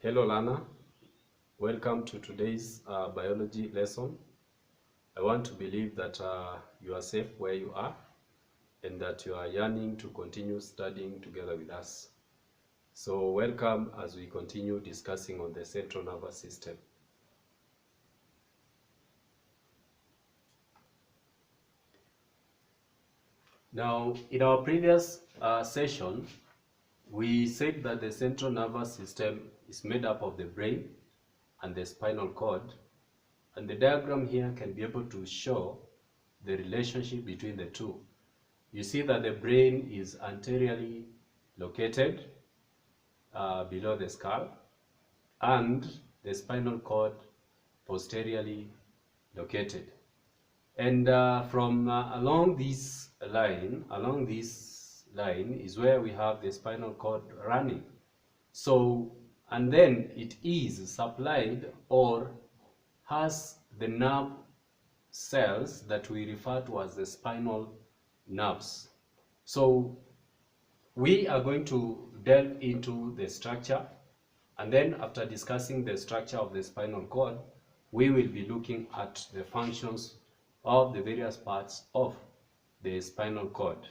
Hello learner, welcome to today's biology lesson. I want to believe that you are safe where you are and that you are yearning to continue studying together with us. So welcome as we continue discussing on the central nervous system. Now, in our previous session, we said that the central nervous system is made up of the brain and the spinal cord, and the diagram here can be able to show the relationship between the two. You see that the brain is anteriorly located below the skull, and the spinal cord posteriorly located. And from along this line is where we have the spinal cord running. So, and then it is supplied or has the nerve cells that we refer to as the spinal nerves. So we are going to delve into the structure, and then after discussing the structure of the spinal cord, we will be looking at the functions of the various parts of the spinal cord.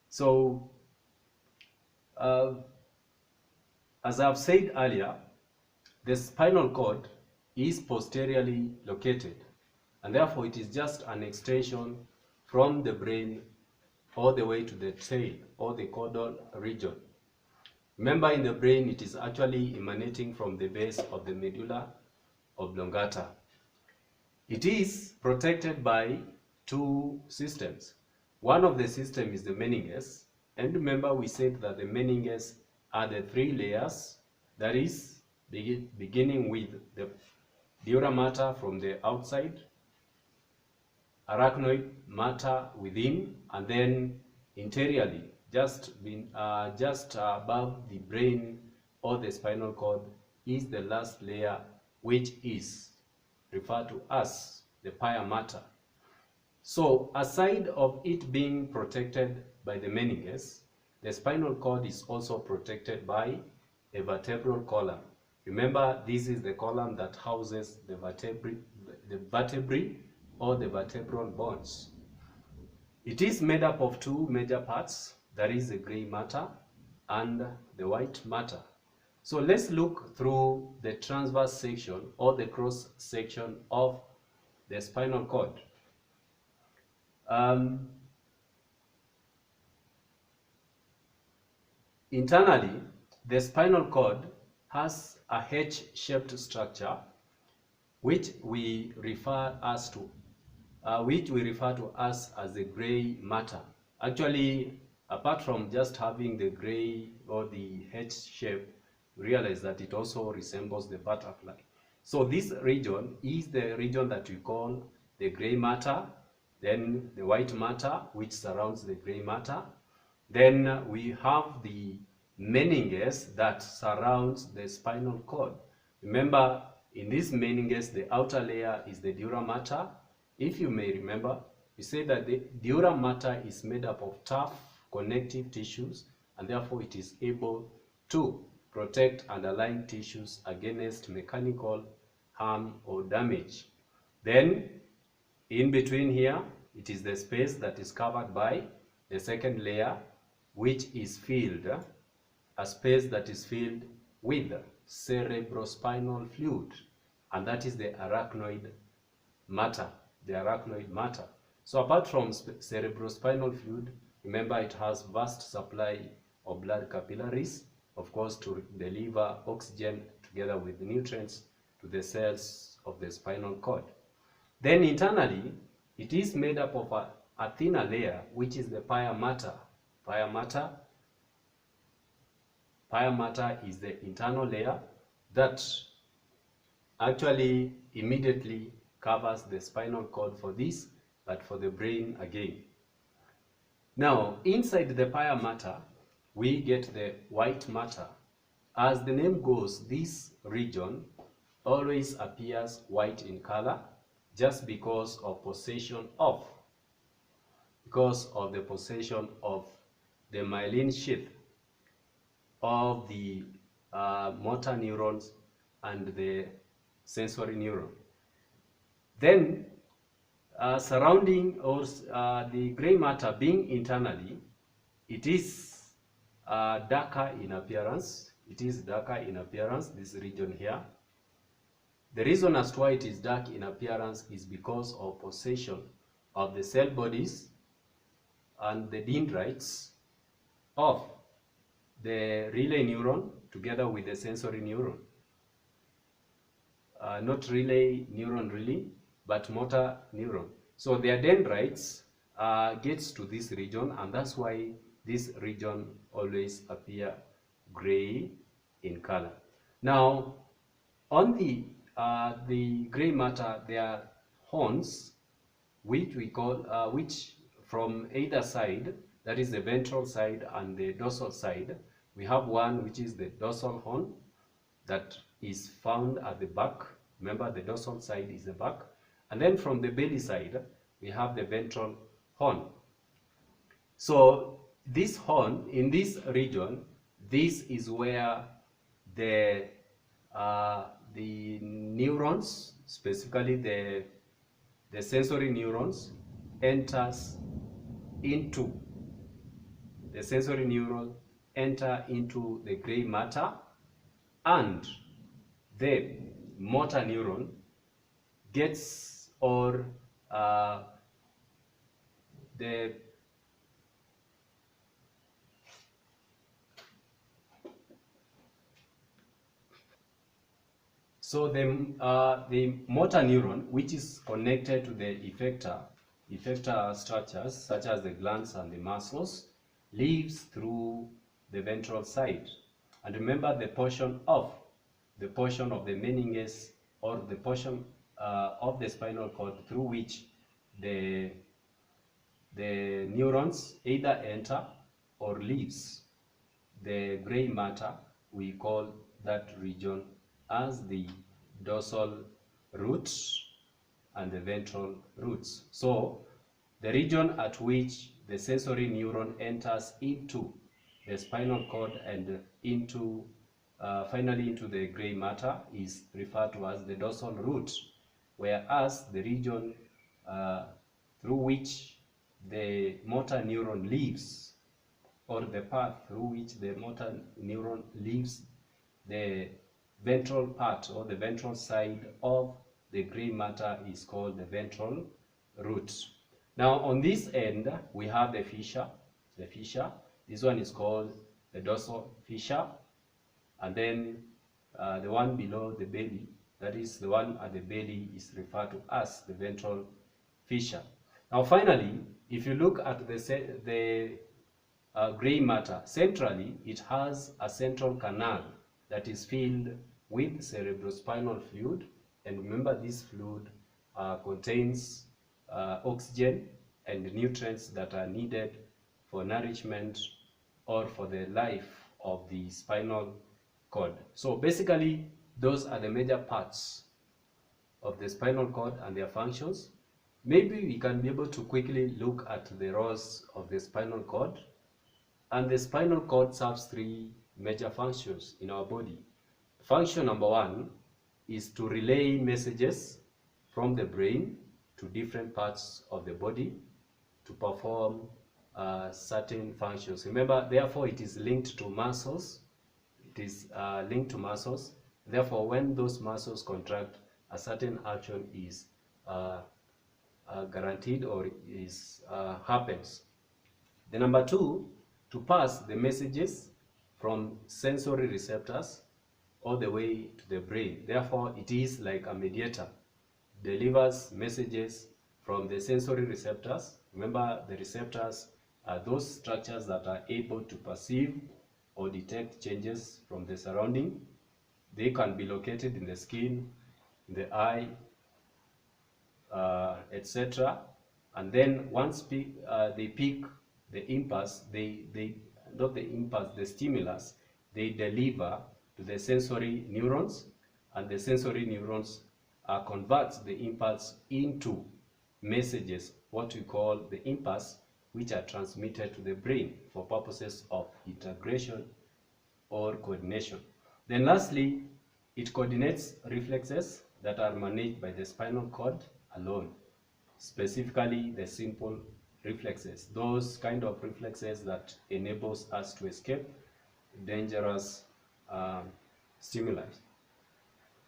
So as I've said earlier, the spinal cord is posteriorly located, and therefore it is just an extension from the brain all the way to the tail or the caudal region. Remember, in the brain it is actually emanating from the base of the medulla oblongata. It is protected by two systems. One of the systems is the meninges, and remember we said that the meninges are the three layers, that is beginning with the dura mater from the outside, arachnoid matter within, and then interiorly, just above the brain or the spinal cord, is the last layer, which is referred to as the pia mater. So aside of it being protected by the meninges, the spinal cord is also protected by a vertebral column. Remember, this is the column that houses the vertebrae or the vertebral bones. It is made up of two major parts, that is the gray matter and the white matter. So let's look through the transverse section or the cross section of the spinal cord. Internally, the spinal cord has a H-shaped structure, which we refer to as the gray matter. Actually, apart from just having the gray or the H shape, realize that it also resembles the butterfly. So this region is the region that we call the gray matter, then the white matter, which surrounds the gray matter. Then we have the meninges that surrounds the spinal cord. Remember, in this meninges, the outer layer is the dura mater. If you may remember, we say that the dura mater is made up of tough connective tissues, and therefore it is able to protect underlying tissues against mechanical harm or damage. Then, in between here, it is the space that is covered by the second layer, which is filled, a space that is filled with cerebrospinal fluid, and that is the arachnoid matter. So apart from cerebrospinal fluid, remember it has vast supply of blood capillaries, of course, to deliver oxygen together with nutrients to the cells of the spinal cord. Then internally, it is made up of a thinner layer, which is the pia mater. Pia mater is the internal layer that actually immediately covers the spinal cord for this, but for the brain again. Now, inside the pia mater, we get the white matter. As the name goes, this region always appears white in color, just because of the possession of the myelin sheath of the motor neurons, and the sensory neuron. Then surrounding or the gray matter being internally, it is darker in appearance. It is darker in appearance, this region here. The reason as to why it is dark in appearance is because of possession of the cell bodies and the dendrites of the relay neuron together with the sensory neuron. Not relay neuron really, but motor neuron. So their dendrites gets to this region, and that's why this region always appear gray in color. Now, on the gray matter, there are horns, which we call which from either side, that is the ventral side and the dorsal side. We have one which is the dorsal horn that is found at the back. Remember, the dorsal side is the back. And then from the belly side, we have the ventral horn. So this horn, in this region, this is where the neurons, specifically the sensory neurons, enters into the sensory neuron, enter into the gray matter, and the motor neuron gets, or the so the motor neuron, which is connected to the effector structures such as the glands and the muscles, lives through the ventral side. And remember, the portion of the meninges, or the portion of the spinal cord through which the neurons either enter or leaves the gray matter, we call that region as the dorsal roots and the ventral roots. So the region at which the sensory neuron enters into the spinal cord and into finally into the gray matter is referred to as the dorsal root, whereas the region through which the motor neuron lives, or the path through which the motor neuron leaves the ventral part or the ventral side of the gray matter, is called the ventral root. Now on this end we have the fissure. This one is called the dorsal fissure, and then the one below the belly, that is the one at the belly, is referred to as the ventral fissure. Now finally, if you look at the gray matter, centrally it has a central canal that is filled with cerebrospinal fluid, and remember, this fluid contains oxygen and nutrients that are needed for nourishment or for the life of the spinal cord. So basically, those are the major parts of the spinal cord and their functions. Maybe we can be able to quickly look at the roles of the spinal cord. And the spinal cord serves three major functions in our body. Function number one is to relay messages from the brain to different parts of the body to perform certain functions. Remember, therefore, it is linked to muscles. It is linked to muscles. Therefore, when those muscles contract, a certain action is guaranteed, or is happens. The number two, to pass the messages from sensory receptors all the way to the brain. Therefore, it is like a mediator, delivers messages from the sensory receptors. Remember, the receptors are those structures that are able to perceive or detect changes from the surrounding. They can be located in the skin, in the eye, etc. And then once they pick the impulse, not the impulse, the stimulus, they deliver to the sensory neurons, and the sensory neurons convert the impulse into messages, what we call the impulse, which are transmitted to the brain for purposes of integration or coordination. Then lastly, it coordinates reflexes that are managed by the spinal cord alone, specifically the simple reflexes, those kind of reflexes that enables us to escape dangerous stimuli.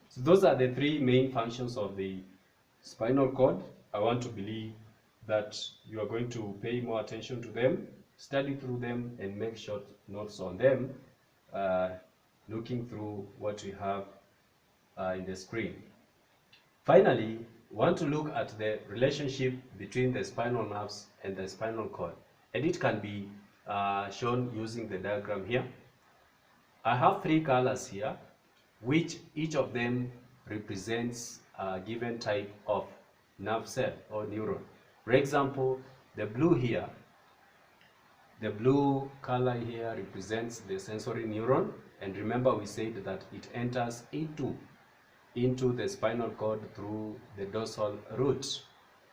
So those are the three main functions of the spinal cord. I want to believe that you are going to pay more attention to them, study through them, and make short notes on them, looking through what we have in the screen. Finally, we want to look at the relationship between the spinal nerves and the spinal cord, and it can be shown using the diagram here. I have three colors here, which each of them represents a given type of nerve cell or neuron. For example, the blue here, the blue color here represents the sensory neuron, and remember we said that it enters into the spinal cord through the dorsal root.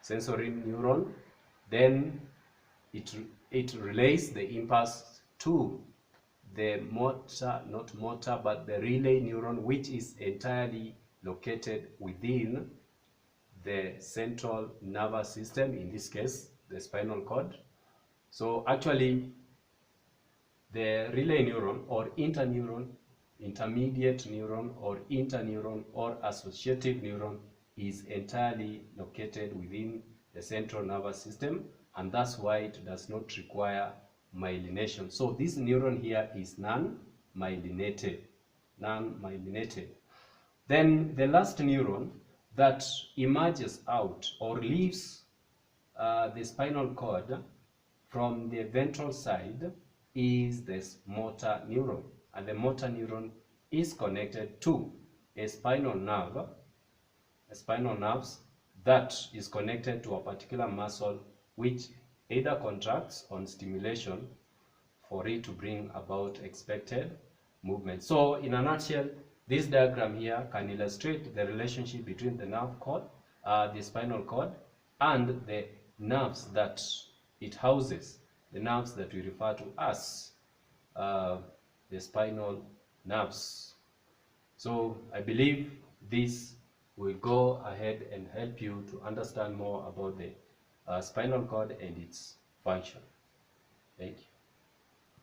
Sensory neuron, then it relays the impulse to the motor, not motor, but the relay neuron, which is entirely located within the central nervous system, in this case, the spinal cord. So actually, the relay neuron or interneuron, intermediate neuron or interneuron or associative neuron is entirely located within the central nervous system, and that's why it does not require myelination. So this neuron here is non-myelinated. Then the last neuron that emerges out or leaves the spinal cord from the ventral side is this motor neuron, and the motor neuron is connected to a spinal nerve, that is connected to a particular muscle which either contracts on stimulation for it to bring about expected movement. So in a nutshell, this diagram here can illustrate the relationship between the nerve cord, the spinal cord, and the nerves that it houses, the nerves that we refer to as the spinal nerves. So I believe this will go ahead and help you to understand more about the spinal cord and its function. Thank you.